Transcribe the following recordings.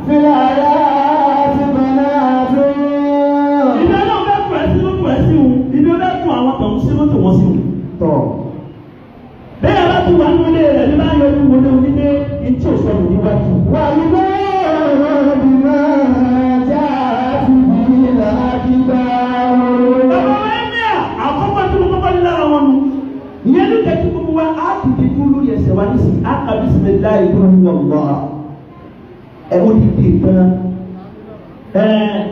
Fìlàyà ti bẹ̀rẹ̀ àdó. Ibi ọlọ́run bẹ́ẹ̀ kú ẹ sí ló kú ẹ sí wọn. Ibi ọlọ́run kú àwọn kan sí ló tó wọ́n sí wọn. Tọ̀. Bẹ́ẹ̀ bá tún wà nílé rẹ̀ ní bá yọ ní wọlé onílé etí òṣèlú níwájú. Wà ní bẹ́ẹ̀ bí máa já àti bí làákìgbà. Bàbá wa ẹ̀ ní àkọ́kọ́ tí mo kọ́kọ́ ní lára wọn nù. Ìyẹn ló jẹ́ kí gbogbo wa á ti di dúró lórí ẹsẹ̀ wa nísìnyí. Á kà bisimilayi tó ń yọ̀ wá. Ẹ ó ti di gan.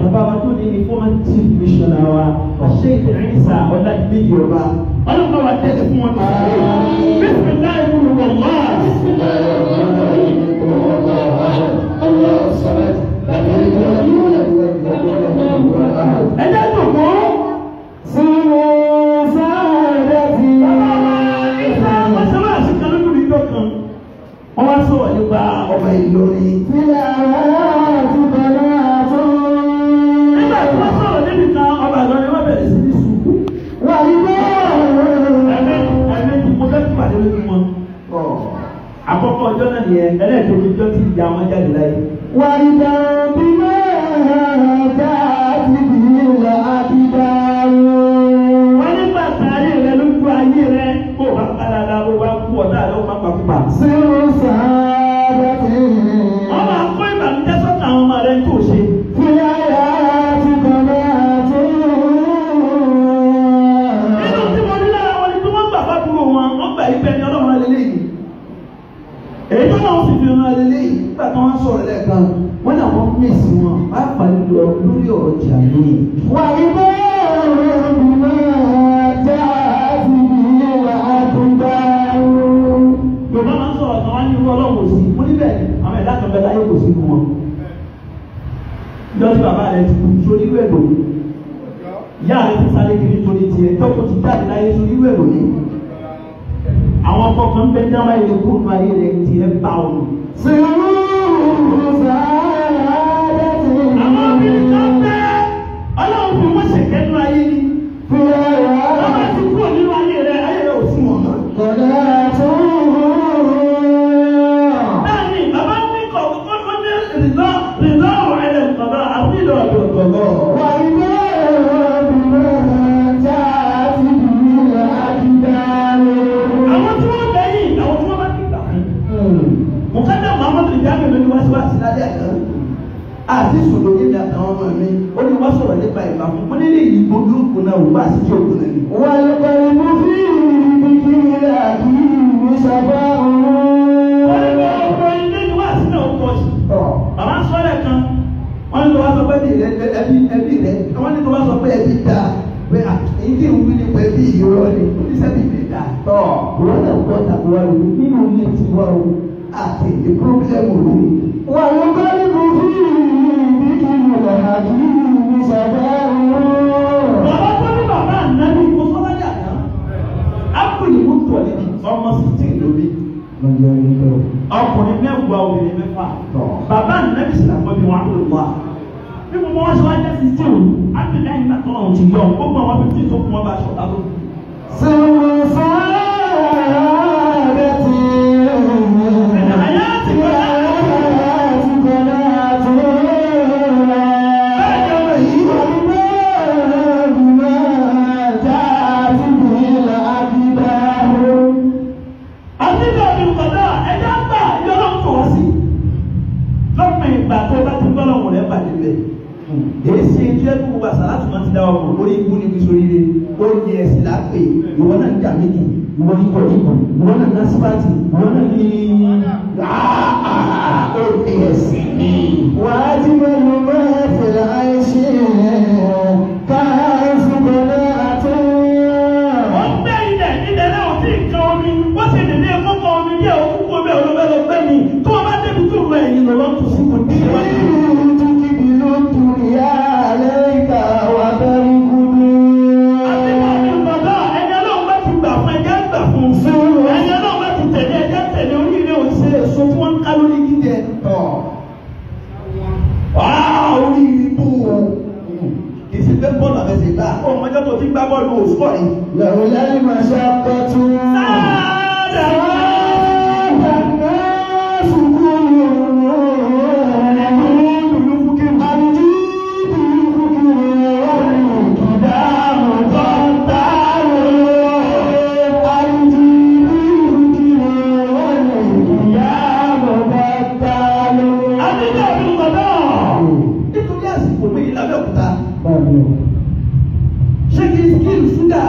Bàbá wa tó ní informative missioner wa. Sheikh Al-Balagul Mubeen. Ọlọ́pàá wa tẹ̀lé fún wọn tó ṣe. Bisimilayi tó ń yọ̀ wá. Ẹ jẹ́ tó kọ́. Sínú sáré tí. Wọ́n wá sọ̀rọ̀ nípa ọba Ìlọrin. Fìlàyà ti bẹ̀rẹ̀ àdó. Nígbà tí wọ́n sọ̀rọ̀ níbi kan ọba Ìlọrin wọ́n bẹ̀rẹ̀ sí ní sùkú. Wà ní bẹ́ẹ̀. Ẹ̀mẹ́jì mo fẹ́ pàdé lójú wọn. Àkọ́kọ́ ọjọ́ náà nìyẹn ẹlẹ́ẹ̀kejì ọjọ́ tí ìyá wọn jáde láyé. Wà ní bẹ́ẹ̀ bí máa já àti bí làákìgbà. Wọ́n nígbà sáré rẹ lójú ayé rẹ kó o bá padà dá o bá kú ọ̀dà ló máa pàkúpà. Sínú sáré tí. Wọ́n máa kó ìbànújẹ́ sọ́kàn àwọn ọmọ rẹ tó ṣe. Fìlàyà ti bẹ̀rẹ̀ àdó. Nínú tí mo ní lára wọn ni tí wọ́n gbà bá dúró wọn, wọ́n gbà yí bẹ́ẹ̀ ni ọlọ́run alẹ́lẹ́yìn. Èyí tó náà sì fi hàn alẹ́lẹ́yìn nígbà tí wọ́n sọ̀rọ̀ lẹ́ẹ̀kan, wọ́n náà wọ́n mèsì wọn, pàápàá lórí ọ̀rọ̀ jà lóyè. Wà ní bẹ́ẹ̀ bí máa já àti bí làákìgbà. Yorùbá máa ń sọ̀rọ̀ kan wá ní irú ọlọ́run òsì. Mo níbẹ̀ àwọn ẹ̀dá kan bẹ láyé kò sí fún wọn. Ìjọ tí bàbá rẹ̀ ti kú sórí ìwé ẹ̀dọ̀. Ìyá rẹ̀ ti sáré kiri torí tiẹ̀ tọ́kọ ti jáde láyé sórí ìwé ẹ̀dọ̀ ni. Àwọn ọkọ kan ń bẹ ní àwọn ilé kúrò ayé rẹ̀ tiẹ̀ bá wọn. Sínú sáré tí. Àwọn obìnrin kan bẹ́ ọlọ́run fi wọ́n ṣẹ̀kẹ́ nínú ayé ni. Fìlàyà Wọ́n máa ti kúrò nínú ayé rẹ̀ ò sí wọn mọ́. bẹ̀rẹ̀ àdó. Bẹ́ẹ̀ni, bàbá ní kọ̀ọ̀kan ó ní rìlọ́ọ̀rù ẹ̀rẹ̀ bàbá àbí ìlọ́ọ̀dọ̀ gbọ̀ngàn. Wà ní bẹ́ẹ̀ bí máa já àti bí làákìgbà. Àwọn tí wọ́n lẹ́yìn àwọn tí wọ́n bá ti gbà fún. Mùkádà Muhammadu Ìjáàmì ló ní wá sí wá sí lálẹ́ àná. Àti ìṣòro yìí ní àtàwọn ọmọ mi. Ó ní wọ́n sọ̀rọ̀ nípa ìgbà fún. Wọ́n nílé yìí gbogbo òkú náà wò wá sí tí òkú náà ni. Wà ní bẹ́ẹ̀ mú sí ibi kí làákì mi sábà Wọ́n ní wọ́n ọkọ̀ ilé ni wá sí náà pọ̀ sí. Bàbá ń sọ lẹ́ẹ̀kan. Wọ́n ní tó wá sọ pé ẹbí rẹ̀. Wọ́n ní tó wá sọ pé ẹbí dà. Pé èyí tí ń wí nípa ẹbí ìrọ̀ ni. Oníṣẹ́bí mi dà. Wọ́n náà gbọ́ tàbí wá lórí nínú ilé tiwa o. Àti ìdí pírọ́blẹ́mù lórí. wà ní bẹ́ẹ̀ mú sí ibi kí làákì mi sábà. Bàbá tó ní bàbá ànábì kó sọ́lá yàtọ̀. Ápùlì mú tọ̀ ní ọmọ 16 lórí. Ọkùnrin mẹ́wàá obìnrin mẹ́fà. Bàbá ànábì sì làpọ̀ bí wọn lò wá. Bí mo wọ́n ṣe wá jẹ́ 16 o, ápùlì lẹ́yìn náà tọ́lọ̀ ti yọ. Gbogbo àwọn 15 tó kún wọn bá ṣọ̀tá ló. Sínú sáré tí. Àyà ti gbọ́dọ̀. Èsì ìjọ ẹ̀kú gbogbo àṣà láti máa ti dá ọkọ̀ lórí ikú níbi sóríire ó ní ẹ̀sìn lápè ìwọ náà ń jà méjì ìwọ ní kọ̀ọ̀kọ̀ ìwọ náà ní asípàtì ìwọ náà ní ó ní ẹ̀sìn ní. wàá jí mẹ́nu máa fẹ̀rẹ̀ àìṣe káàsì bẹ̀rẹ̀ àti. wọ́n gbé ilẹ̀ náà tí nǹkan omi wọ́n sì nílé kókó omi ní òkú kó bẹ́ẹ̀ olóbẹ́lọ gbẹ́ mi tó o bá débi tó rọ ẹ̀yìn lọ́wọ́ tó sí kò ní ìwádìí. Ọmọdé tó ti gbá bọ́ọ̀lù òṣùpọ̀ ni. Lẹ́wọ̀ lẹ́yìn máa ṣe àpọ̀tù. Sáàdà náà ṣùgbọ́n yóò. ṣé kí skill ṣúgà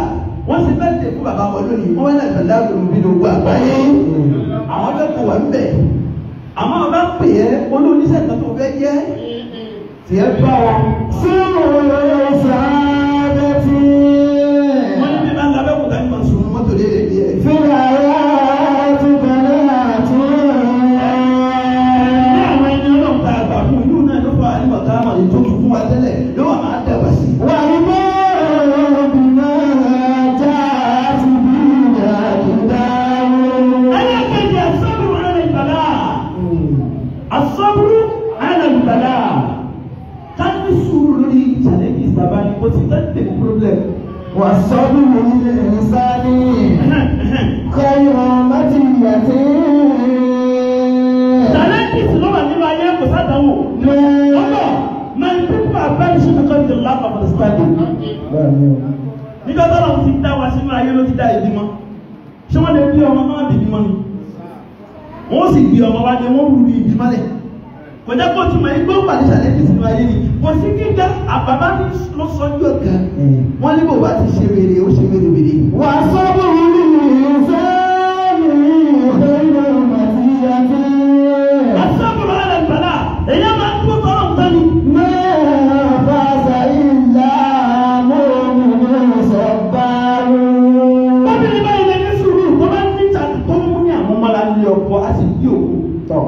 wọ́n ti bẹ́ẹ̀ tẹ̀ fún bàbá wọn lónìí wọ́n wẹ́n náà Balagul Mubeen gbogbo àgbáyé àwọn fẹ́ kó wà ń bẹ̀ àmọ́ ọba pè é olóníṣẹ́ kan tó fẹ́ jẹ́ tiẹ̀ bá wọn. sọ́wọ́ sàádẹ́tì. wọ́n ní bí bá ń ga bẹ́ẹ̀ kó tani máa sùn mọ́tò léèrè díẹ̀. fìlà yá ti bẹ̀rẹ̀ àti. ní àwọn ẹni ọlọ́run tá a gbà fún inú náà ló fà á ní bàtà àmọ̀ ètò fún wa tẹ́lẹ̀ ló wà máa dàgbà sí. wà ní bọ́ọ̀lù bímọ ajá ti bí ìyàgídá. ẹlẹ́kẹ̀jẹ̀ asọ́bùrù ala al-balaa asọ́bùrù ala al-balaa káfí sùúrù lórí challenge ìsàbá ni kò sí tẹ́tẹ̀ problem. wà sọ́dún mi ní ìsáni kọ́yọ̀ mẹ́tìyàtì. challenges ló wà nínú ayé kò sádàwò. ọ̀pọ̀ many people are very sure because of the lack of understanding. nígbà tó lọ́wọ́ ti dá wa sínú ayé ló ti dá ìbí mọ́ ṣé wọ́n lè bí ọmọ náà dìbí mọ́ ni wọ́n sì bí ọmọ wa jẹ́ wọ́n rú bí ìbí mọ́lẹ̀ kọjá kó túmọ̀ igbó pàdé challenges sínú ayé ni kò sí kíkà àbábá ló sọjú ọ̀gá wọ́n ní bò bá ti ṣe wèrè ó ṣe wèrè wèrè. wà sọ́dún mi ní ìsáni kọ́yọ̀ mẹ́tìyàtì. asọ́bùrù ala al-balaa èyí máa ń tó tọrọ nǹkan ni. Bọ́bìnrin báyìí lè ní sùúrù tó bá ní ìtàkì tó mú ní àwọn ọmọlá ní ọkọ̀ á sì bí òkú tọ̀.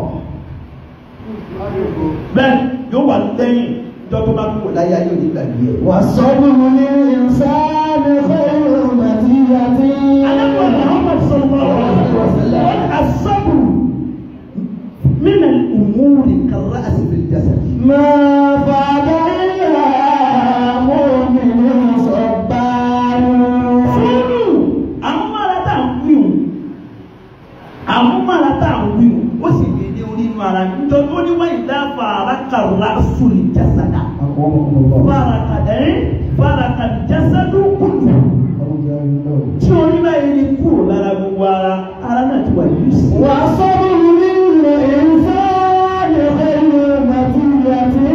Bẹ́ẹ̀ yóò wà lẹ́yìn ìjọ tó bá kú láyé ayé òní gbàgbé ẹ̀. wà sọ́dún mi ní ìsáni kọ́yọ̀ mẹ́tìyàtì. Alábọ̀ Muhammad sallallahu alaihi wasallam wọ́n as-sabru min al-umuri kar-ra'si fil-jasad. máa fàdá ìlà mọ́mìnì sọ̀bánú. Sùúrù àwọn mọ́ra tá à ń wíwù àwọn mọ́ra tá à ń wíwù ó sì dédé orí inú ara nítorí ó ní wọ́n ìdá fàrákàrà sùlì jásàdà fàrákàrà jásàdù kùtù tí orí báyìí ní kúrò lára gbogbo ara náà ti wà yìí sí. wà sọ́dún mi ní ìsáni kọ́yọ̀ mẹ́tìyàtì.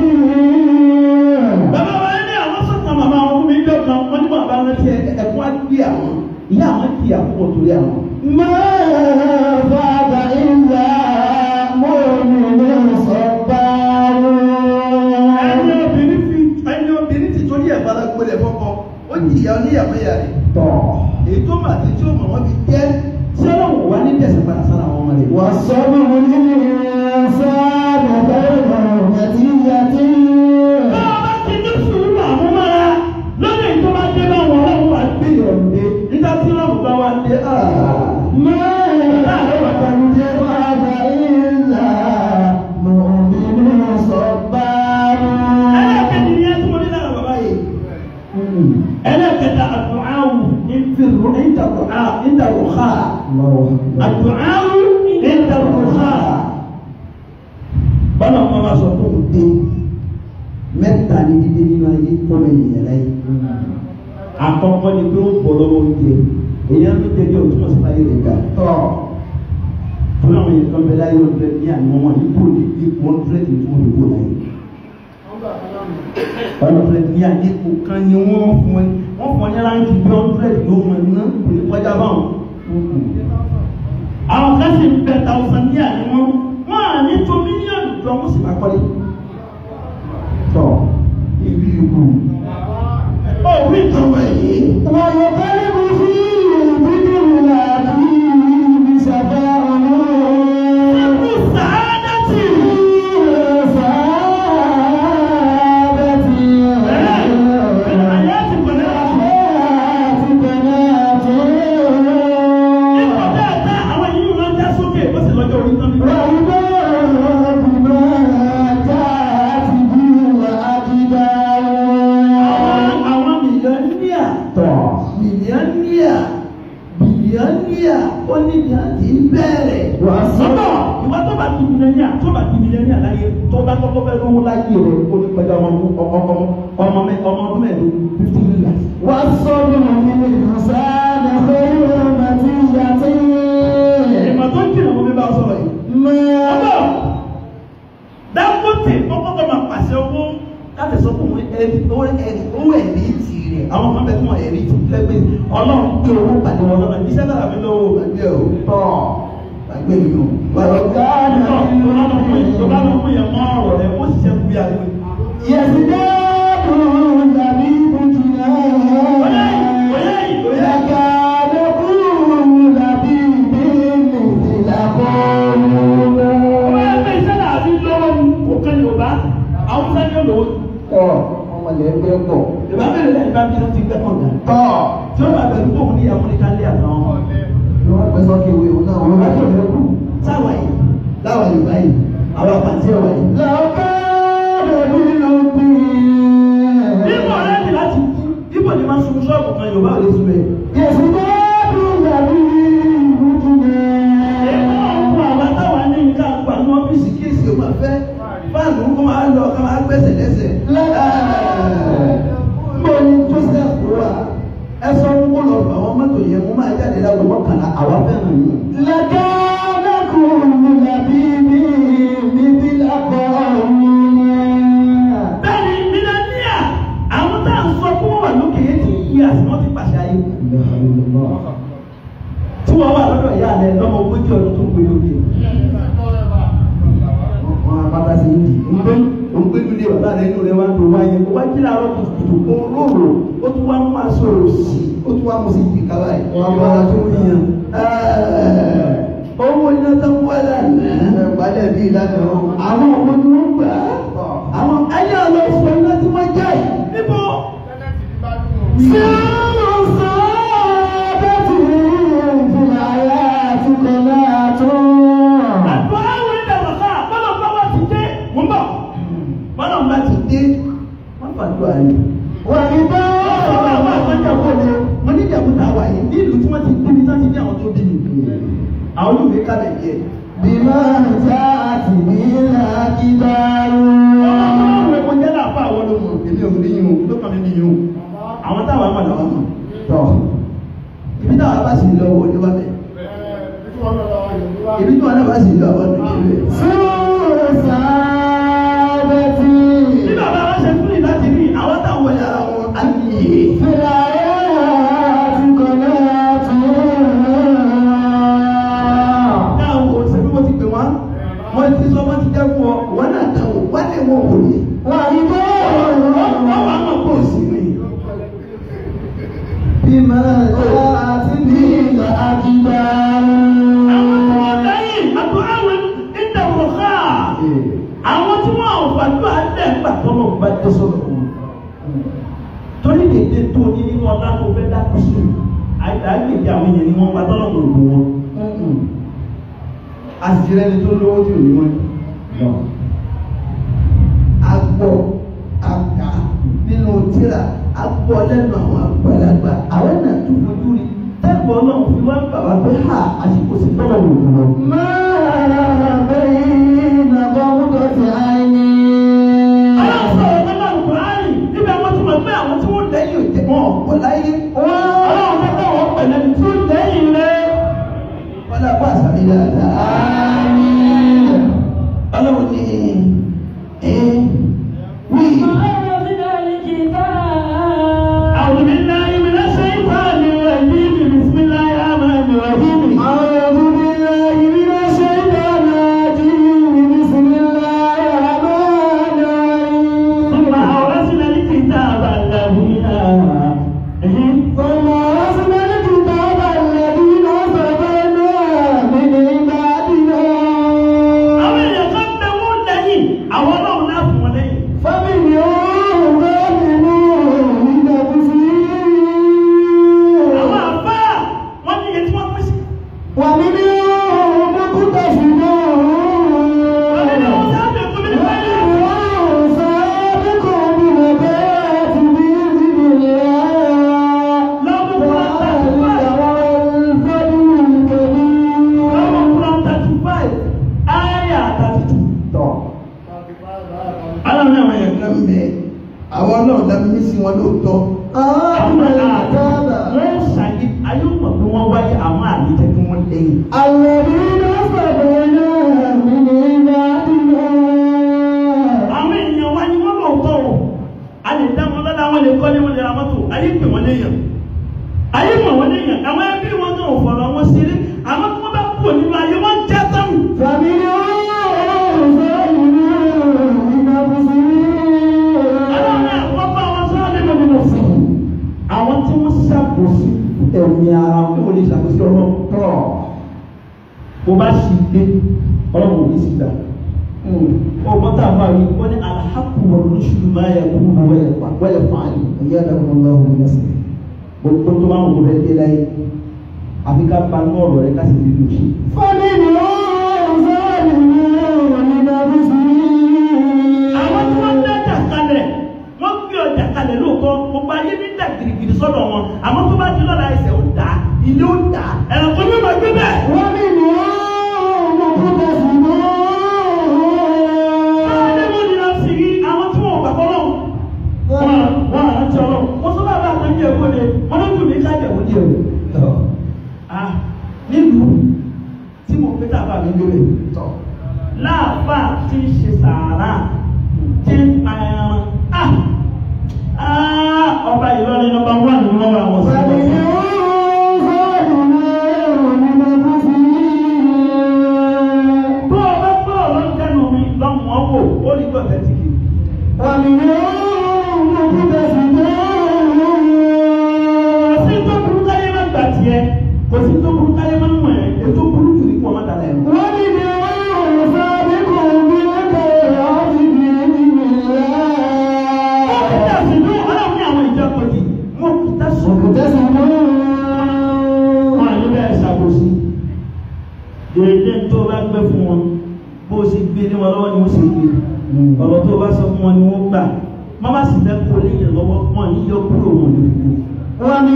Bàbá wa ní àwọn sọ̀tàn màmá wọn fún mi jọ kan wọ́n ní bàbá wọn ti ẹ̀kún á gbé àwọn ìyá àwọn kì í àkókò torí àwọn. máa fàdá ìlà mọ́mìnì sọ̀bánú. ẹni obìnrin ti torí ẹ̀ fara gbolẹ̀ fọ́kọ ó jìyà oníyàwó yà rẹ̀ tọ̀ èyí tó mà tí tí ó mọ̀ wọ́n fi jẹ́ sẹ́lẹ̀ wò wá ní tẹ̀sán padà sára àwọn ọmọ rẹ̀. wà sọ́dún mi ní ìsáni kọ́yọ̀ mẹ́tìyàtì. bá ti ní sùúrù àmúmára lórí èyí tó bá dé bá wọn ọlọ́run wà gbé ìrọ̀lẹ́ nígbà tí ọlọ́run bá wá dé ẹlẹ́kẹta àdùnáwù ìdàrúhà àdùnáwù ìdàrúhà bọ́lá ọmọ wa sọ fún un dé mẹ́ta ní dídé nínú ayé fọmọ ènìyàn láyé àkọ́kọ́ ni pé ó bọ̀ lọ́wọ́ oúnjẹ èèyàn ló jẹ́ bí òtún ọ̀sán láyé rẹ̀ gbà tọ́ fún àwọn èèyàn kan bẹ láyé ọ̀dọ́ ní àná wọn ní kò ní ipò 100 ní tí wọ́n lè kó láyé ọ̀dọ́ ní àdínkù kan ni wọ́n fún wọn ní ráńkì bí 100 ló mọ̀ ní kò ní kọjá báwọn àwọn kan sì ń bẹ 1000 ní àná wọn à ní tó mílíọ̀nù jọ wọ́n sì máa kọ́lé tọ́ ibi ìlú orí ìjọba yìí. wọ́n yóò kọ́lé mi sí ìbílẹ̀ ìlànà ìṣàfẹ́ ọ̀nà. ẹ̀kú sàádẹ́tì. sàádẹ́tì. àyà ti pẹ̀lẹ́ àti. àti pẹ̀lẹ́ àti. ìpàdé àtà àwọn yìí ló ń já sókè ó sì lọ́jọ́ orí tán. wọ́n yóò bímọ ajá àti bí wà á ti dá. àwọn mílíọ̀nìyà ó ní ní àti bẹ̀rẹ̀. wà á sọ. sọ́tọ̀ ìwà tó bá di mílíọ̀nìyà láyé tó bá kọ́kọ́ fẹ́ lówó láyé rẹ̀ ó ní pẹ̀lú ọmọ ọdún mẹ́ẹ̀ẹ́dógún 50 million. wà á sọ bí mo ní ìrìnsàlẹ̀ fẹ́ràn àti ìyàtí. ìmọ̀ tó ń jìnnà mo fi bá ọ sọ̀rọ̀ yìí. mẹ́ẹ̀. Dangote kọ́kọ́ tó máa pàṣẹ owó láti sọ fún owó ẹ̀rí tì rẹ̀ àwọn ọmọ bẹ́ẹ̀ tí wọ́n ẹ̀rí tì lẹ́gbẹ̀ẹ́ ọlọ́run gbé owó pàdé wọn lọ́nà iṣẹ́ náà mi lọ́wọ́ gbàgbé ò tọ́ gbàgbé mi ò. ọ̀gá tó bá lọ́kùn yẹn mọ́ ọ̀rọ̀ rẹ̀ ó sì ṣe kú bí i yẹ̀sì dáàbùn tàbí bùtùnà yàgà lókùn tàbí bímì ìlàkọ́ ọmọ ẹgbẹ́ iṣẹ́ náà àbí lọ́wọ́ ó kẹ́ Yorùbá àwọn sẹ́ni olówó. ọmọ lẹ́gbẹ́ pọ̀. Yorùbá bẹ̀rẹ̀ lẹ́yìn bá bí wọ́n ti gbẹ́ kàn gan. Tí ó bá bẹ̀rù tó kún ní ìyàwó ní kálí àtàwọn. Wọ́n pẹ́ sọ́kè ìwé òun náà wọ́n bá tó lẹ́kù. Sáwà yìí, láwà Yorùbá yìí, àwọn àpàtì ọ̀wà yìí. Lọ́kọ́ lórí lóbi. Bíbọ̀ rẹ̀ láti bíbọ̀ ni máa ń sun ṣọ́ọ̀bù kan Yorùbá ò lè sun bẹ́ẹ̀. Yẹ̀sùn dáàbùn tàbí bùtùnà. Ẹ̀kọ́ ọ̀pọ̀ àwọn táwa ní nǹkan àgbà ní ọ́fíìsì kéèsì ò máa fẹ́. Fáànù kó máa lọ ká máa gbẹ́sẹ̀ lẹ́sẹ̀. Mo ní Joseph wà. Ẹ sọ fún kó lọ fún àwọn mọ́tò yẹn mo máa jáde lágbo mọ́kànlá àwa fẹ́ràn yìí. Lẹ́kẹ́ lẹ́kùn làbí mi níbi lápá ọ̀hún. Bẹ́ẹ̀ni mílíọ̀nìyà àwọn tá à ń sọ fún wọn wà lókè yẹn ti yí àsìmọ́ ti pàṣẹ ayé. Tí wọ́n wà lọ́dọ̀ ìyá rẹ̀ lọ́mọ ogójì ọdún tó ń gbé lókè. Bàbá sì ń di òǹgbé nílé bàbá rẹ̀ inú rẹ̀ wá ń lo wáyé ó wá jí láàárọ̀ kùtùkùtù olóró ó tún wá ń máa sọ̀rọ̀ sí ó tún wá mú sí ibi kaba yìí wọ́n á tún yàn. Owó iná tó ń wá lánàá balẹ̀ bíi lánàá àwọn ọmọ ni wọ́n gbà á àwọn ayé ọlọ́sọ iná tí wọ́n jẹ́ níbo. Ṣé o sọ bẹ́ẹ̀ tí ìfúnra ayé àtúkọ̀ náà tó? Bọ́lá ọ̀gá ti dé, wọ́n fàdúrà yìí. Wà ní bá àwọn àgbàjàpọ̀ ni wọ́n ní ìjàkúta wà yìí ní ìlú tí wọ́n ti débi tí wọ́n ti dé àwọn tó débi. Àwọn olùgbé kálẹ̀ yẹ. bí máa ń ta àti ní làákìdáró. Ọlọ́run ẹ̀kọ́ jẹ́ láàpá àwọn olóhùn èmi ò ní yín o, ló kàn mí ní yín o. Àwọn táwọn àmọ̀ làwọn mọ̀. Tọ̀. Ibi táwọn bá sì lọ wọlé wá bẹ̀. Ibi tí wọn náà bá sì lọ àwọn ọdún kéré. Sọ́ọ̀ sábẹ́tì. Bí bàbá wa ṣe fún ìdájí ní àwọn táwọn wọlé ara wọn á nìyé. Fìlà àti kọ̀nà tó. Táwọn kò sẹ́ni wọ́n ti pè wá. Wọ́n ti sọ wọ́n ti jẹ́ fún ọ. Wọ́n náà dáwọ̀ wọ́n lè wọ́n wò ní. Wà ní bá Wọ́n wà mọ̀ kó sí ni. bí máa ń ta àti ní làákìdáró. Àwọn tí wọ́n lẹ́yìn àdúrà wọn ń dàrú ká. Àwọn tí wọ́n ò fàdúrà lẹ̀ ń gbà tọ́lọ̀ bá dé sọ̀rọ̀ wọn. Torí dèdè tó ní nínú ọlá tó fẹ́ dákú sí. Àgbègbè àwọn èèyàn ni wọ́n pa tọ́lọ̀ kò lù wọn. Àṣìṣe ni tó lówó tí ò ní wọ́n. Agbọ́ àgbà nínú tíra agbọ́ lẹ́nu àwọn àgbàlagbà àwọn náà tó fojú rí. Tẹ́gbọ̀n náà fi wá gbà wá pé ha àsìkò sí tọ́lọ̀ wò lù wọn. Máa bẹ́ẹ̀ ní àbọ̀wọ́dọ̀ ti àìní. Ọlọ́run sọ̀rọ̀ nígbà Kùránì níbẹ̀ wọ́n ti mọ̀ pé àwọn tí wọ́n lẹ́yìn òjò wọn ọ̀pọ̀ láyé. Ọlọ́run fẹ́ bá wọn pẹ̀lẹ́ tí ó lẹ́yìn rẹ̀. Ọlá bá àṣàbí dáadáa. Ọlọ́run ní wí. أعوذ بالله من الشيطان الرجيم بسم الله الرحمن الرحيم. أعوذ بالله من الشيطان الرجيم بسم الله الرحمن الرحيم. ثم أورثنا الكتاب الذين ثم أورثنا الكتاب الذين اصطفينا من عبادنا. àwọn èèyàn kan bẹ wọ́n lẹ́yìn àwọn ọlọ́run náà fún wọn lẹ́yìn. فمنهم ظالم لنفسه àwọn àbá wọn ní iye tí wọ́n pín sí. ومنهم مقتصد wọ́n ní àwọn sábẹ́ fún mi ní báyìí. ومنهم سابق بالخيرات بإذن الله. lọ́wọ́ Quran 35 ذلك هو الفضل lọ́wọ́ الكبير. Quran 35 ayà 32. Aláwọn àwọn èèyàn kan bẹ àwọn náà dábí ní sí wọn lóòótọ́. آمن الكتاب Wọ́n ṣàyè ayé mọ̀ pé wọ́n wáyé àwọn àlejò tí wọ́n lẹ́yìn. الذين اصطفينا من عبادنا. Àwọn èèyàn wá ní wọ́n lóòótọ́ o. ayé pè wọ́n léèyàn ayé mọ̀ wọ́n léèyàn àwọn ẹbí wọn náà ò fọ̀rọ̀ wọn ṣeré àwọn tí wọ́n bá kú nínú ayé wọn já sáwù. Àwọn tí wọ́n ṣàkóso ẹ̀mí ara wọn kò lè ṣàkóso ọlọ́run tọ́ bó bá ṣì dé ọlọ́run ò ní sí gbà. Ọmọ tá a bá rí wọ́n ní alhaku wa rushdu máa yẹ kú wọ́yẹ̀ fàálì ẹ̀yẹ́ ẹ̀dàkùn ọlọ́run ní ẹ̀sìn. Gbogbo tó bá ń wọ rẹ̀ dé láyé àfi ká pa ní ọ̀rọ̀ rẹ̀ ká sì fi lò ṣe. Fọ́nì ni ó ń sọ̀rọ̀ àwọn tí wọ́n dájà kalẹ̀ wọ́n gbé ọjà kalẹ̀ lóòótọ́ gbogbo ayé ní dà gírígírí sọ́dọ̀ wọn àmọ́ tó bá ti lọ́la ẹsẹ̀ ó dà ilé ó dà ẹ̀rọ ní ma gbé bẹ́ẹ̀. Wọ́n ní ní ọmọ kúta sí mọ́. Báyọ̀ ni wọ́n ní lọ sí àwọn tí wọ́n gbàgbọ́ lọ́wọ́. Wọ́n àrántí ọlọ́run. Wọ́n sọ bá bá àwọn ẹ̀jẹ̀ ìwé ni wọ́n ló dùn mí kájẹ̀ wọ́n jẹ́ o. Nílùú tí mo pé tábà mi lóore tọ̀ láàbà tí ń ṣe sàárà tí ń pa ẹran ọba Ìlọrin nọ́mbà 1 ní wọ́n wà wọ́n sí tó ọba gbọ́ ọ̀rọ̀ jẹ́nu mi lọ́mọ ọ̀wọ̀ ó rí gbọ́dọ̀ tí kì í tó burú káyé má gbà tiẹ̀ kò sí tó burú káyé má mọ̀ ẹ́ ètò burú jù ní kí wọ́n má dàlẹ́ ẹ̀. Wọ́n ní ní ọ̀rọ̀ sábẹ́ kò bí wọ́n tẹ̀ ọ́ sí bí ẹni mi rẹ̀. Ó ti tẹ̀sí ní ọlọ́run ní àwọn ìjọ kejì wọn kò tẹ̀sán. Kò tẹ̀sán mọ́. Wọ́n àyè bẹ́ẹ̀ ṣàkóso. Dèédé tó bá gbé fún wọn bó o ṣe gbé ní wọn lọ́wọ́ ni wọ́n ṣe gbé. Ọ̀rọ̀ tó bá sọ fún wọn ni wọ́n gbà. Má bá sì fẹ́ kó léyìn lọ́wọ́ wọn ní yọ kúrò wọn ní gbogbo. Wọ́n ní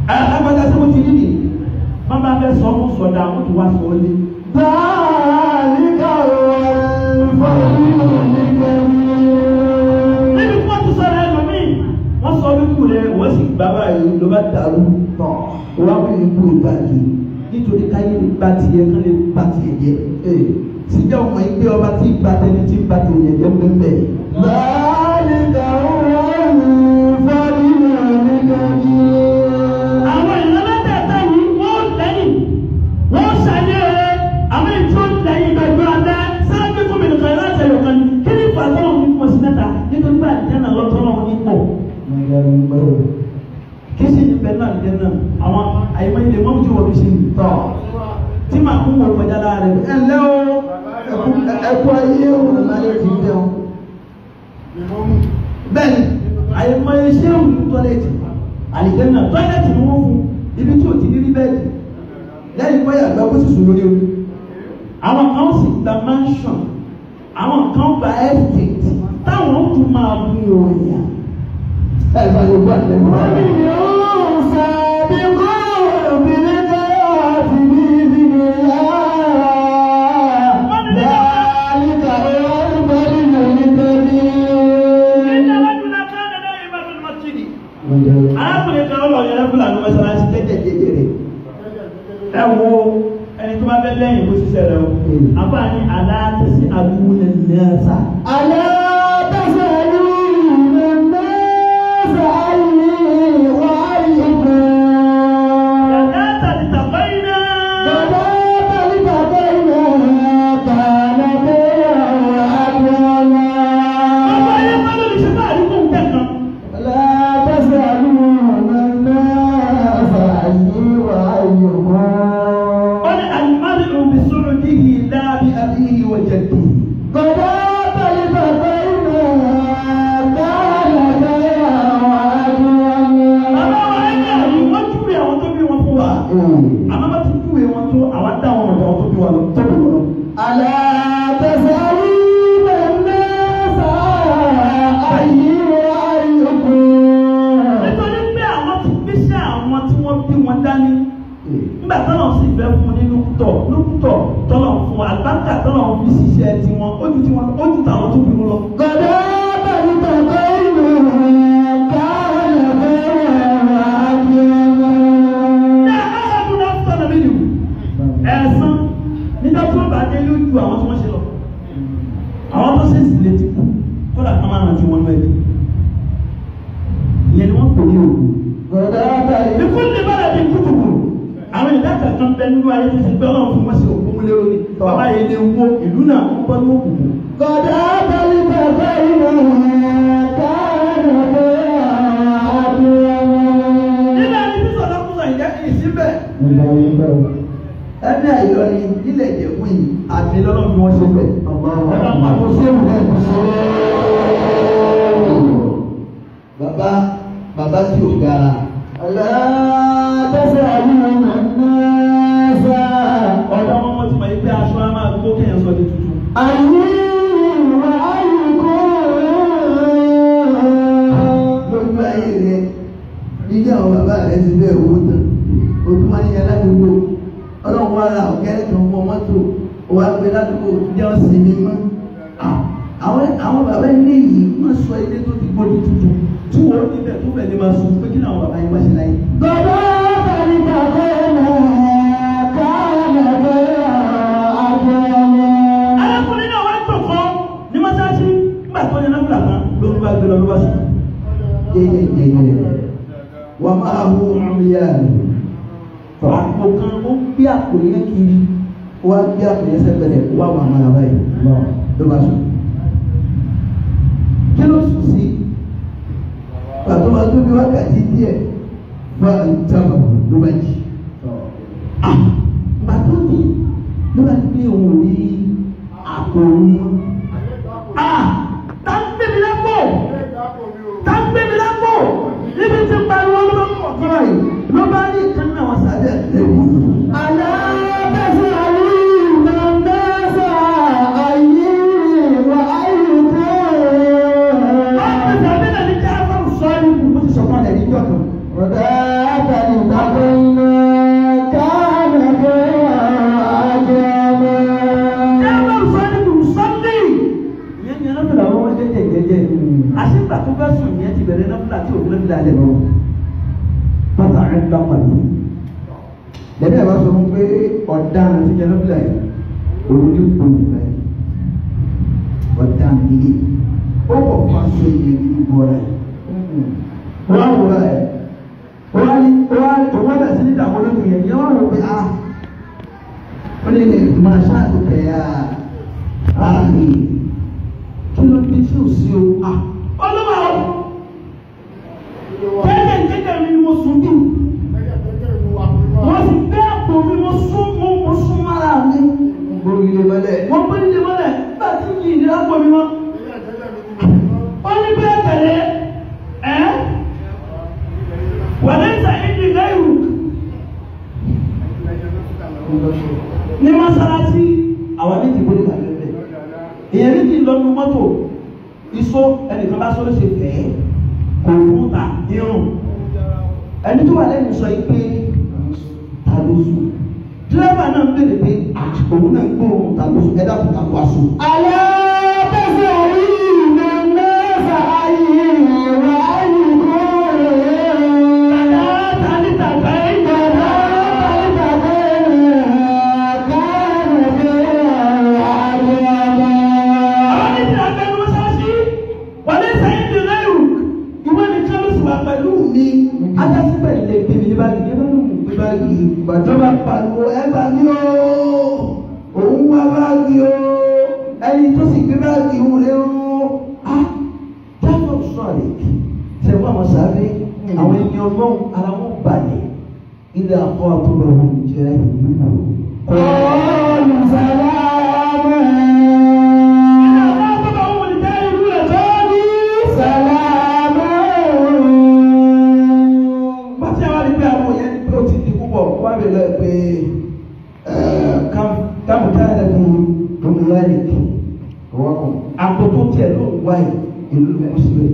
agbada tí wọ́n ti rí nìyí wọ́n bá fẹ́ sọ fún sọ̀dà wọ́n ti wá sọ ọ́ lé. Báàlì káwọn fọ́ọ̀lì onígbẹ̀mí. Níbi tí wọ́n ti sọ̀rọ̀ ẹnu mí wọ́n sọ wípé rẹ̀ wọ́n sì gbá báyìí ló bá dàrú tán wọ́n á fi ikú ìgbà yìí nítorí káyé lè bá tiẹ̀ kán lè bá tiẹ̀ yẹ. Síjà ọmọ yìí pé ọba tí gba tẹni tí gba tiẹ̀ yẹ jẹ́ pẹ́pẹ́. Báàlì káwọn fọ́ọ̀lì onígbẹ̀mí. Wọ́n ṣàyẹ̀ àwọn ètò lẹ́yìn gbẹ̀gbẹ̀ ọ̀dẹ́ sáájú fún mi nìkan láti ẹ̀yọ̀ kan kí ni ìfàtọ́lọ̀ ní kò sí mẹ́ta nítorí bá àdìjẹ́ náà lọ́tọ́lọ̀ ní pọ̀. Kí sì ní bẹ́ẹ̀ náà àdìjẹ́ náà àwọn àyèmọ́ ilé mọ́mú tí wọ́n fi ṣe ń tọ̀ tí màá kún wọn kọjá lára rẹ̀. Ẹ ǹlẹ́ o ẹ̀kú ayé o láyé ti dẹ́ o. Bẹ́ẹ̀ni àyèmọ́ iṣẹ́ òun tọ́lẹ̀tì àdìjẹ́ náà tọ́lẹ̀tì ni wọ́n fún ibi tí ò ti rí bẹ́ẹ̀ lẹ́yìn pé àgbà kó sì sùn lórí omi. Àwọn kan sì gba mansion àwọn kan gba estate táwọn tún máa bí òòyà. Ẹ bá yóò gbà lẹ́nu. Wọ́n ní yóò sàbí kó obìnrin tó ti ní ibi nìyá. Báyìí kàwé wọ́n ń bọ́ nínú nítorí. Nígbà wọ́n tún náà ká nínú ìbátan mọ́tìrì. Arákùnrin kan lọ yẹn fúlàní mọ́sálásí jẹ́jẹ́jẹ́jẹ́ ẹ wo ẹni tó bá bẹ lẹ́yìn bó ṣiṣẹ́ rẹ o àbáyé aláàtẹsí àdúgbò nẹẹsà. aláàtẹsí àdúgbò nẹẹsà ayé wà ayé kù. dàdá tàbí tàbá iná. dàdá tàbí tàbá iná kàlà bẹ́ẹ̀ àgbọ̀nà. ọba yẹn bá lórí ṣe bá àdúgbò ń tẹ̀ kan. aláàtẹsí àdúgbò nẹẹsà ayé wà ayé kù. أبيه وجده فذاك لبقينا كان خيرا ألا تسألون الناس أيكم nítorí pé àwọn ti gbéṣẹ́ àwọn tí wọ́n bí wọn dání nígbà tọ́lọ̀ sì fẹ́ fún ní lókùtọ̀ tọ́lọ̀ fún àgbàkà tọ́lọ̀ fi ṣiṣẹ́ tiwọn ó ju tàwọn tó bí wọn lọ. gbọ́dọ̀ bẹ̀rù bàbá ìlú káàlẹ̀ bẹ̀rẹ̀ àgbẹ̀ wọn. ní aláàbò náà tọ́lọ̀ mi nìyí nínú ayé tó ti gbé ọlọ́run fún wọn sí òkú mú lérò ní bàbá yẹn lè wo ìlú náà ń bọ́ ní òkùnkùn. Gọ̀dá bẹ́ẹ̀ni bàbá ìlú káàdì bẹ́ẹ̀ àdúrà. nígbà tí sísọ lọ́kùnrin ìjẹ́ kì í síbẹ̀. Ẹni Ìlọrin nílẹ̀ Ìjẹ̀bú yìí àmì lọ́nà bí wọ́n ṣe bẹ̀. Bàbá tí ò gara. Aláàbẹ̀sẹ̀ àlùmọ̀ náà sá. ọ̀dọ́ wọn mọ̀ tí mo yí pé aṣọ á máa tó kéèyàn sọ di tuntun. Àyè ìwà ayùkọ́. Lójú ayé rẹ̀, nígbà àwọn bàbá rẹ̀ ti bẹ́ẹ̀ owó tán. O tún máa ń yẹ ládùúgbò. Ọlọ́run wá ra ọ̀kẹ́rẹ́ kan fún mọ́tò. O wá gbé ládùúgbò jẹ́ ọ̀sìn mi mọ́. Àwọn bàbá ilé yìí wọ́n sọ ilé tó ti gbóni tuntun. tí wọ́n ní bẹ̀ tó bẹ̀ ní máa sùn pé kí làwọn bàbá yín wá ṣe láyé. Bàbá bàbí bàbá ẹ̀mọ́ káàmì bẹ́ẹ̀ àjẹmọ́. arákùnrin náà wá tọ̀kọ́ ní mọ́sáàsì nígbà tó yẹn náà fìlà kan ló ń bá gbé lọ ló bá sùn. Jẹ́jẹ́jẹ́jẹ́ wọ́n máa mú ọmọlẹ́yà rẹ̀. àpò kan ó gbé àpò yẹn kiri. Wọ́n á gbé àpò yẹn sẹ́gbẹ̀rẹ̀ wọ́n á wà máa báyìí ló bá sùn. Kí ló sùn sí? Pàtó máa tó bí wákàtí díẹ̀ fún àtàwọn ló bá jì. Pàtó ní ló bá gbé òun rí àpò òun. tá ń gbé mi lápò tá ń gbé mi lápò níbi tí ń pariwo ló bá mú ọ̀kan báyìí ló bá ní ìkan náà wọ́n sábẹ́ àtẹ̀wò. Alábẹ́sẹ̀ àlùmọ̀ náà sá ayé wà ayùkọ́. Ọ̀dà àtàlù tàbí iná káàmì bẹ́ẹ̀ àjẹmọ́. ìyẹn ni anáfẹ́lá wọn wọ́n jẹ́jẹ́ àṣìgbà tó bá sùn ìyẹn ti bẹ̀rẹ̀ náfẹ́lá tí òfin náfẹ́lá lẹ̀ lọ́wọ́. Pátá ẹ̀ ń dápà ní. Lẹ́bí ẹ̀ bá sọ fún pé ọ̀daràn ti jẹ́ náfẹ́lá yìí, òun ní gbòòrò rẹ̀. Ọ̀daràn yìí, ó wọ̀ fún aṣọ ìyẹn ní bọ́ rẹ̀. Wọ́n á wọ̀ rẹ̀. Wọ́n bẹ̀ sí ní ìdààmú lórí yẹn, yẹn wọ́n rò pé wọ́n lè máa ṣáàtúkẹ̀ yá ààrẹ. Kí ló dé tí ò sí o? Olúwa o jẹ́jẹ́ mi ni mo sùn jù mo sì gbé àpò mi mo sún mára mi. Gbogbo ilé mọ́lẹ̀. wọ́n gbé ilé mọ́lẹ̀ nígbà tí yìí ní àpò mi mọ́. ó ní bí ẹ̀tẹ̀lé wà ní ìsàlẹ̀dì gáìrù ní mọ́sálásí Àwọn méjì gbọ́dọ̀ kà lẹ́lẹ̀. èyàn méjì lọ́nu mọ́tò iṣó ẹnìkan bá sọ ló ṣe fẹ́ kọ̀ǹpútà irun ẹni tó wà lẹ́nu sọ yìí pé ta ló sùn dírẹ́bà náà ń bèrè pé òun náà ń gbóhùn ta ló sùn ẹ̀dá kò ta kó a sùn. Alábẹ́sẹ̀ àlùmọ̀ náà sá ayé wà ayùkọ́. Pẹ̀lú mi, ajásíbẹ̀ lè gbé mi ní báyìí, ní báyìí mú gbé báyìí. Ìgbàjọba pariwo ẹgbà ní òun wá báàgì o, ẹni tó sì gbé báàgì òun lé o. Jáfọ̀ sọ̀rọ̀ tẹ̀wọ́ àwọn sáré àwọn ẹni ọlọ́run ara wọn balẹ̀ ilé àkọ́ àtúbọ̀ wọn jẹ́ ìlú. Kọ́ọ̀lù sàlámù. Ilé àkọ́ àtúbọ̀ wọn jẹ́ ìlú rẹ̀ tó ní sàlámù. Bàtí àwọn àdìgbé àwọn yẹn pé ó ti di púpọ̀ wá bẹ̀ lọ pé káàmù káàdà fún Romilani Ọwọ́kùn. àpò tó tiẹ̀ ló ń wáyé ìlú rẹ̀ síbẹ̀.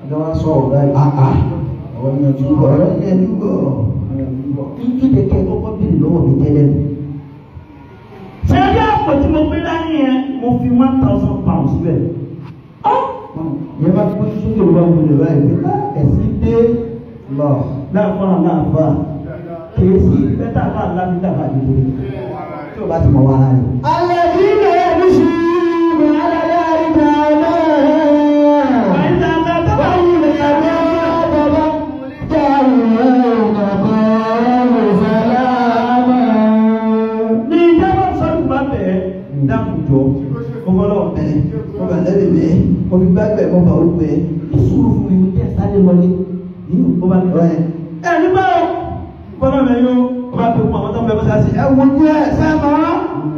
Ọjọ́ wá sọ ọ̀gá yìí. Ọ̀rọ̀ yẹn ti gbọ́. Ọ̀rọ̀ yẹn ti gbọ́. Kí kẹ̀kẹ́ kọ́kọ́ bèrè lọ́wọ́ mi tẹ́lẹ̀ mi. Ṣẹ́yìn àpò tí mo gbé dání yẹn mo fi £1,000 síbẹ̀. Yẹ bá kó sókè wá wọlé báyìí pé ẹ̀sìn dé lọ. Láàfáà láàfáà kìí sí bẹ́tà fáà láti dàgbà dìbò tí o bá ti mọ̀ wá láyé. Àlẹ́bí lè ní ṣùgbọ́n mi aláyá ìgbà náà. Àìsàn àtàtà Báyìí lè yàgbọ́ bàbá jáwé ọ̀gbọ̀n. wọlé yìí ó bá ní ọ̀rẹ́ ẹ̀ nígbà ó bọ́lá mi yóò ó bá pè fún àwọn tó ń bẹ bọ́sá sí ẹ wọ́n jẹ́ sẹ́ẹ̀mọ́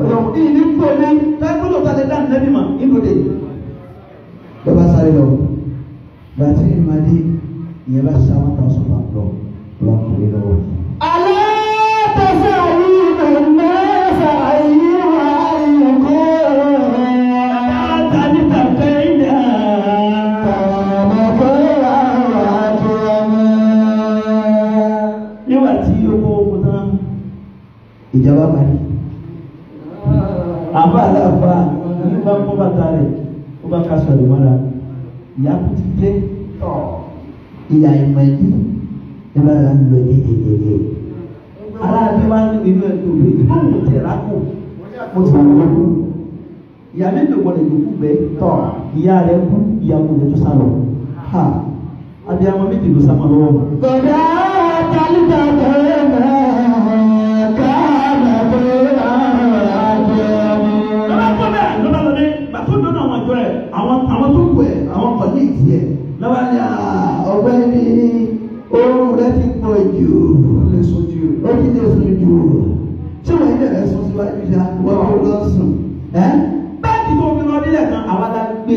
ọ̀rọ̀ ìní tó ní tẹ́gbọ́n tó tàlẹ́ dáná lẹ́bí mà ìlòdè. bàbá sáré lọ bàtí ìmàdí ìyẹn bá sá 1,000 lọ lọkùnrin lọ́wọ́. alẹ́ tẹ̀sán yìí ló ń mẹ́sà ayé wa ayọ̀kọ́ tani tàbẹ́ ilẹ̀ àmọ́fẹ́ àwọn àjọ ọmọ. nígbà tí owó ogun náà ìjọba parí àbá aláàbá nígbà fún bàtà rẹ̀ ó bá ká sọ̀rọ̀ mọ́ra ìyá kú ti dé ìyá ìmọ̀ ẹ̀dí ẹ bá ra ń lọ dédédédé aláàbí wa ní inú ẹ̀ tó gbé ìbáwò tẹ̀ rákò mo ti wà lọ́wọ́ ìyá mẹ́tò gbọ́dọ̀ ìdókù bẹ́ẹ̀ tọ̀ ìyá rẹ̀ kú ìyàwó rẹ̀ tó sá lọ ha abiyamọ méjì ló sá mọ́ lọ́wọ́. bọ̀dá kálíkà bẹ́ẹ̀ náà káàmà bẹ́ẹ̀ àjọ mi. lọ́wọ́ kọ́ bẹ́ẹ̀ lọ́wọ́ lọ́dẹ bàtú dọ́nà àwọn àjọ ẹ̀ àwọn tó kù ẹ̀ àwọn kọ̀líìtì ẹ̀ lọ́wọ́ ni ọ̀gbẹ́ni oorun rẹ̀ ti pọ̀ jù ó ti lè sùn jù ṣé wọ́n yẹ ẹ̀sùn síwájú ìjà wọ́n tó lọ sùn báàkì tó fi lọ nílẹ̀ kan àwọn adájú gbé.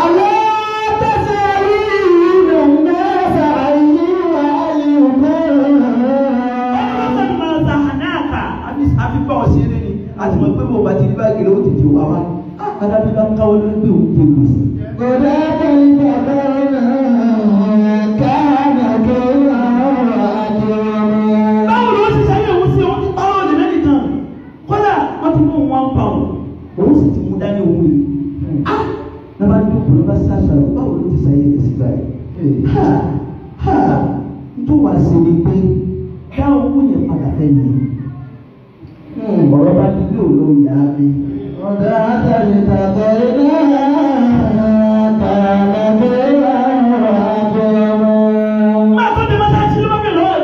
àwọn tẹ̀sẹ̀ rí ìlú mẹ́sà ayé wa ayọ̀kọ́. ọlọ́sàn máa ta ànáàkà àbíkọ́ ọ̀sẹ̀ eré ni àti mọ̀ pé mo bá ti rí báàgì lówó tètè wá wá. adájọ́ bá ń káwọ́ lórí pé òun ti gbèsè. kódà kẹ́lí bàbá náà káàdà tó àwọn àjọ ọmọ. báwo ló ṣe sáyé òun sí òun ti pa ọ́ lè mẹ́rin kan kódà wọ́n ti mú wọn pa òun òun sì ti mú dání òun yìí lọ́ba dúkùú lọ́ba sáṣàrò báwo ló ti sáyé ẹ̀sìn báyìí tó wà sí ni pé dá owó yẹn padà fẹ́ mi ọ̀rọ̀ bá ti gbé òun yá mi. ọ̀dà àtàlẹ́ tàbí náà kàlẹ́ àjọ ọmọ. máa tó dé mọ́tà tí ló bá bẹ̀ lọ́wọ́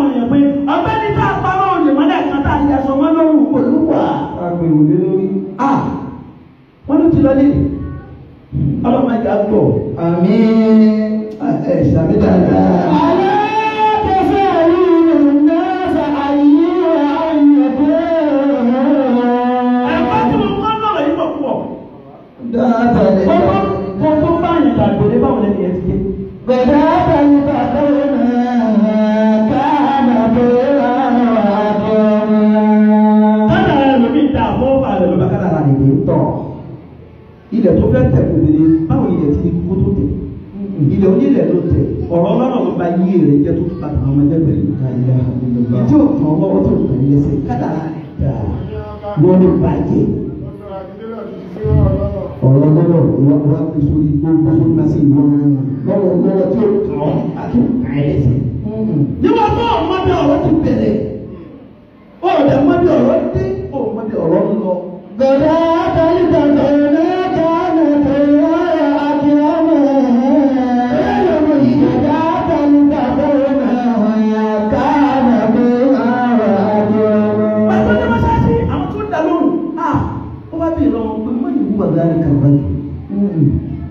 èèyàn pé ọ̀gbẹ́ni tá a pa lọ́wọ́ lè mọ́lẹ̀ kan tá a yà sọ mọ́ lọ́rùn olúwa. àgbèrò lé lórí. wọ́n ló ti lọ lé ọlọ́mọ ẹ̀ka gbọ́. àmín ẹ̀ ṣàmì dáadáa. alẹ́ tẹ̀sẹ̀ rí ìrìnàṣà ayé ayẹ̀dẹ́. ẹ̀kọ́ tí mo kọ́ lọ́rọ̀ yìí pọ̀ púpọ̀. dáadáa lè dá. mo tó báyìí dàgbére báwo lẹ́nu ẹ̀ ti dé. bẹ̀rẹ̀ àtàlẹ́ bàbá náà káàmà bẹ́ẹ̀ àjọ ọmọ. kádàrá ẹ̀ lómi ìta àfọwọ́fà rẹ̀ ló bá kádàrá rẹ̀ lè tọ̀. ilẹ̀ tó fẹ́ tẹ̀ kò lè báwo ilẹ̀ ti kó tó tẹ̀ ilẹ̀ onílẹ̀ ló tẹ̀ ọ̀rọ̀ ọlọ́run ló bá yí èrè jẹ́ tó bá àwọn ọmọdé bẹ̀rẹ̀ ìdí òkan ọlọ́wọ́ tó kàn yẹ sẹ́ kádàrá wọ́n ló bàjẹ́ ọ̀rọ̀ lọ́rọ̀ ìwọ́n wá pé sórí gbogbo sórí máa sì wọ́n lọ́rọ̀ tí ó kàn ọ́ àti òkàn ẹ̀ lẹ́sẹ̀. níwọ̀n tó ọmọdé ọ̀rọ̀ ti bẹ̀rẹ̀ ọ̀rọ̀ ọmọdé ọ̀rọ̀ dé ọmọdé ọ̀rọ̀ ń lọ. gbẹ̀dẹ̀ àtàlí gbẹ̀dẹ̀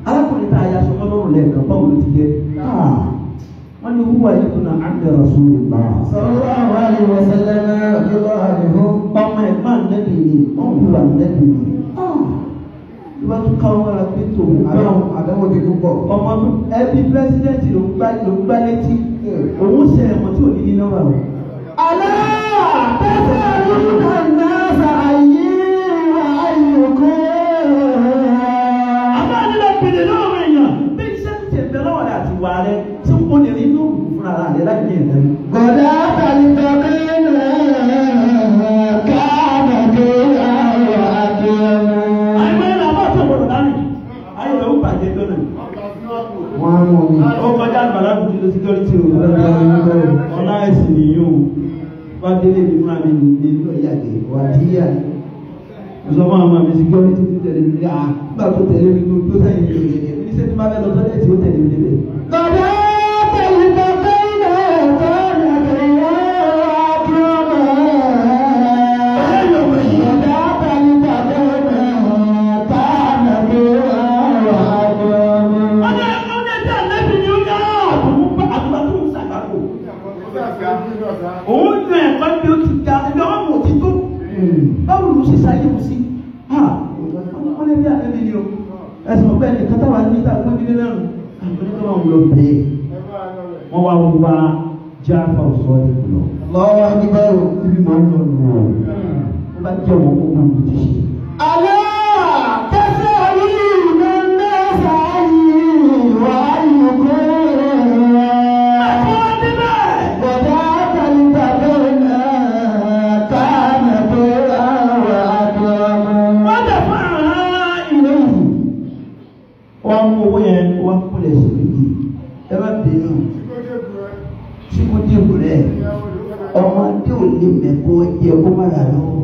arákùnrin tá a yà sọmọ lọ́rùn lẹ́ẹ̀kan báwo ló ti jẹ́ wọ́n ní wúwa yìí kùnà àǹdẹ̀ Rasulullah sallallahu alaihi wasallam ọmọ ẹ̀gbọ́n nẹ́bí ni ọ̀húnwà nẹ́bí ni ìwà tó ká wọn àti tó àdáwọ̀ ti púpọ̀ ọmọ ẹbí pírẹsidẹ́ntì ló ń gbá létí òun ṣe ẹ̀mọ́ tí ò ní nínú wa. alẹ́ tẹ́sán lórúkọ náà ṣàyè àyùkọ́. wà rẹ tí n kò lè rí inú òkùnkùn fúnra rẹ láti ní ìlẹ̀. Gọ̀dá àtàlítà kẹ́lẹ́ káàdàdé àwọn àjọ. Àìmọ́ ilé àbá tó gbọdọ̀ dání. Ayé rẹ̀ ó bàjẹ́ lónìí. Wọ́n á mọ̀ ní. Ó kọjá Al-Balagul ti lọ síkírọ́tì o. Ọlá ẹ̀sìn nìyí o. Wá délé ní fúnra mi ní ìlú ìyàgé. Wà á díyà. Ìjọba àwọn àmì síkírọ́tì ti tẹ̀lé mi ní àgbà tó tẹ̀lé mi tó sẹ́yìn ní ìlú. Ní sẹ́ni bá fẹ́ lọ sọ́dẹ̀ tí ó tẹ̀lé mi níbẹ̀. Bàbá tẹ̀lé bàbá iná ẹ̀kọ́ nàìjíríà àbúrò. Bàbá tẹ̀lé bàbá iná ẹ̀kọ́ nàìjíríà àbúrò. Ọjọ́ ẹ̀kọ́ ní ẹ̀jẹ̀ àlẹ́bí ni báwo ló ṣe sáyé mu sí wọ́n lè bí àtẹ́bí ni o ẹ̀sìn ọ̀pẹ́ ní kátà wà ní ìtàgbọ́n nílé lẹ́rù àgbẹ̀lẹ́gbẹ̀ wọn lọ bẹ́ẹ̀ wọ́n wá wọ́n wá jáfà ọ̀sọ́ ìlú lọ́wọ́ nígbàrò ibi mọ́ ń lọ nù ọ́ wọ́n bá jẹ́ wọn kó máa ń ti ṣe. alẹ́ kẹsẹ̀ yìí ló ń bẹ́ sáyé wà á yọ kó bọ̀dá kàlítàbẹ̀ náà kánà tó àwọn àjọ wọ́n dẹ̀ fún àwọn ìlú wọ́n mú owó yẹn wọ́n kúlẹ̀ sí ibi ẹ bá bínú tí kò dé ìwúrẹ́ ọmọdé ò lè mẹ́kọ́ yẹ kó má rà lọ́wọ́.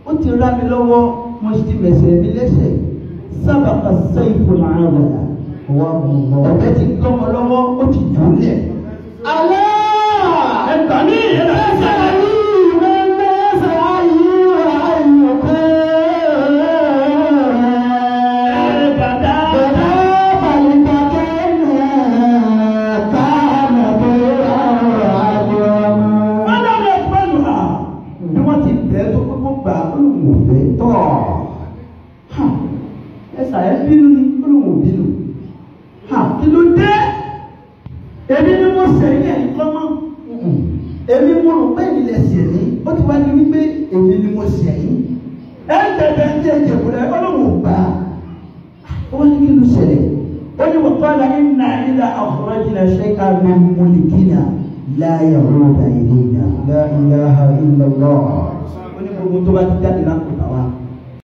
ó ti rá mi lọ́wọ́ mo ti mẹ̀sẹ̀ mi lẹ́sẹ̀ sábà ka sẹ́yìn fún àwọn ọ̀bẹ ti tọ́mọ lọ́wọ́ ó ti jù ú lẹ̀. alẹ́ ẹ̀ka ní ẹ̀ka ní ìrẹ́lẹ́sẹ̀ ayé àyọ̀kẹ́. Ẹ̀sà ẹ̀ bínú ni olùwò bínú. Kí ló dé? Èmi ni mo sẹ̀yìn ẹ̀yìn kọ́mọ́. Èmi mo rò pé ìlẹ̀ sẹ̀yìn. Ó ti wá ní wípé èmi ni mo sẹ̀yìn. Ẹ ń tẹ̀tẹ̀ ń tẹ̀ jẹ̀kú rẹ̀ olùwò gbà. Ó wá ní kí ló ṣẹlẹ̀? Ó ní wọ́n kọ́ la iná ilá akhrajna shay'an min mulkina la yarudda ilayna. La ilaha illallah. Ó ní gbogbo tó bá ti jáde lápò náà wá.